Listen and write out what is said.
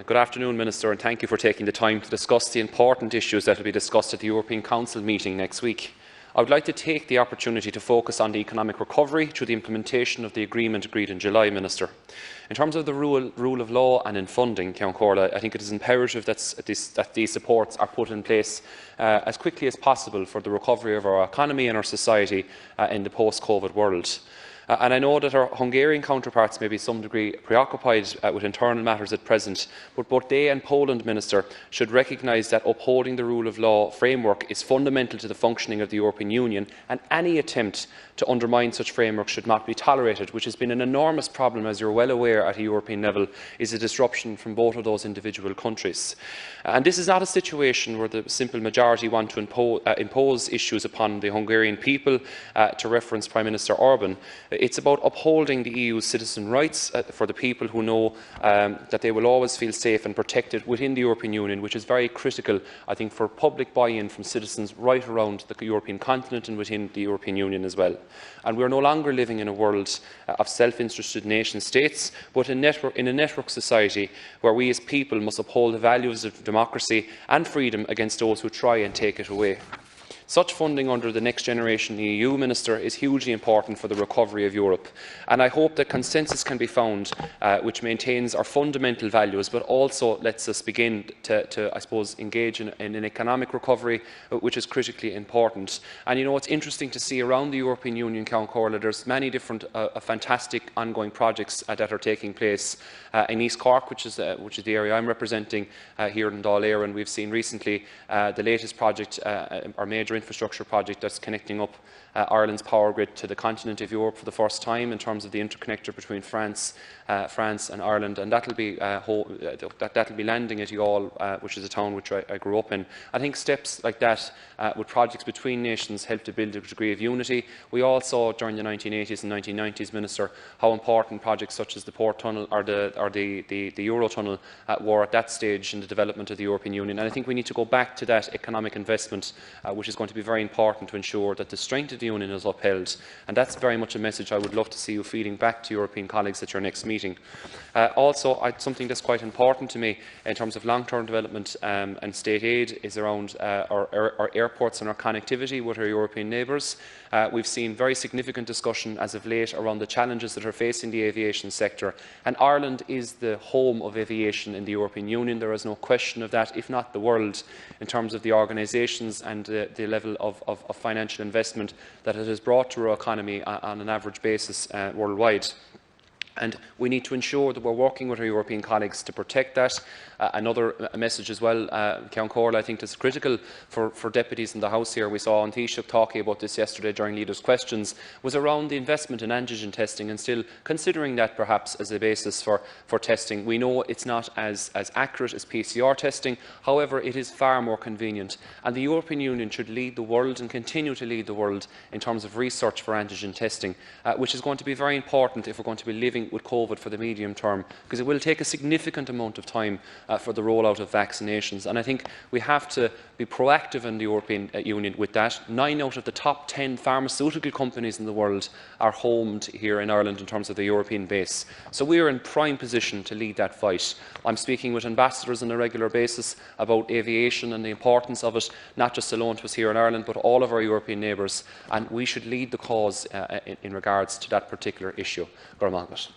Good afternoon, Minister, and thank you for taking the time to discuss the important issues that will be discussed at the European Council meeting next week. I would like to take the opportunity to focus on the economic recovery through the implementation of the agreement agreed in July, Minister. In terms of the rule of law and in funding, Count Corla, I think it is imperative that these supports are put in place as quickly as possible for the recovery of our economy and our society in the post-COVID world. And I know that our Hungarian counterparts may be to some degree preoccupied with internal matters at present, but both they and Poland, Minister, should recognise that upholding the rule of law framework is fundamental to the functioning of the European Union, and any attempt to undermine such framework should not be tolerated, which has been an enormous problem, as you are well aware, at a European level, is a disruption from both of those individual countries. And this is not a situation where the simple majority want to impose issues upon the Hungarian people, to reference Prime Minister Orbán. It's about upholding the EU's citizen rights for the people who know that they will always feel safe and protected within the European Union, which is very critical, I think, for public buy-in from citizens right around the European continent and within the European Union as well. And we are no longer living in a world of self-interested nation-states, but in a network society where we as people must uphold the values of democracy and freedom against those who try and take it away. Such funding under the Next Generation EU, Minister, is hugely important for the recovery of Europe, and I hope that consensus can be found which maintains our fundamental values, but also lets us begin to I suppose, engage in an economic recovery which is critically important. And you know, it's interesting to see around the European Union, Count Corla, there's many different fantastic ongoing projects that are taking place. In East Cork, which is the area I'm representing here in Dáil Éireann, we've seen recently the latest project, our major infrastructure project that's connecting up Ireland's power grid to the continent of Europe for the first time in terms of the interconnector between France and Ireland, and that'll be landing at Youghal, which is a town which I grew up in. I think steps like that with projects between nations help to build a degree of unity. We all saw during the 1980s and 1990s, Minister, how important projects such as the Port Tunnel or the Eurotunnel were at that stage in the development of the European Union. And I think we need to go back to that economic investment, which is going to be very important to ensure that the strength of the Union is upheld. And that's very much a message I would love to see you feeding back to European colleagues at your next meeting. Also, something that's quite important to me in terms of long-term development and state aid is around our airports and our connectivity with our European neighbours. We've seen very significant discussion as of late around the challenges that are facing the aviation sector, and Ireland is the home of aviation in the European Union. There is no question of that, if not the world, in terms of the organisations and the level of financial investment that it has brought to our economy on an average basis worldwide. And we need to ensure that we're working with our European colleagues to protect that. Another message as well, Count Corla, I think that's critical for deputies in the House here. We saw An Taoiseach talking about this yesterday during leaders' questions, was around the investment in antigen testing and still considering that perhaps as a basis for testing. We know it's not as accurate as PCR testing, however it is far more convenient, and the European Union should lead the world and continue to lead the world in terms of research for antigen testing, which is going to be very important if we're going to be living with COVID for the medium term, because it will take a significant amount of time for the rollout of vaccinations. And I think we have to be proactive in the European Union with that. 9 out of the top 10 pharmaceutical companies in the world are homed here in Ireland in terms of the European base. So we are in prime position to lead that fight. I'm speaking with ambassadors on a regular basis about aviation and the importance of it, not just alone to us here in Ireland, but all of our European neighbours. And we should lead the cause in regards to that particular issue. Gormagat.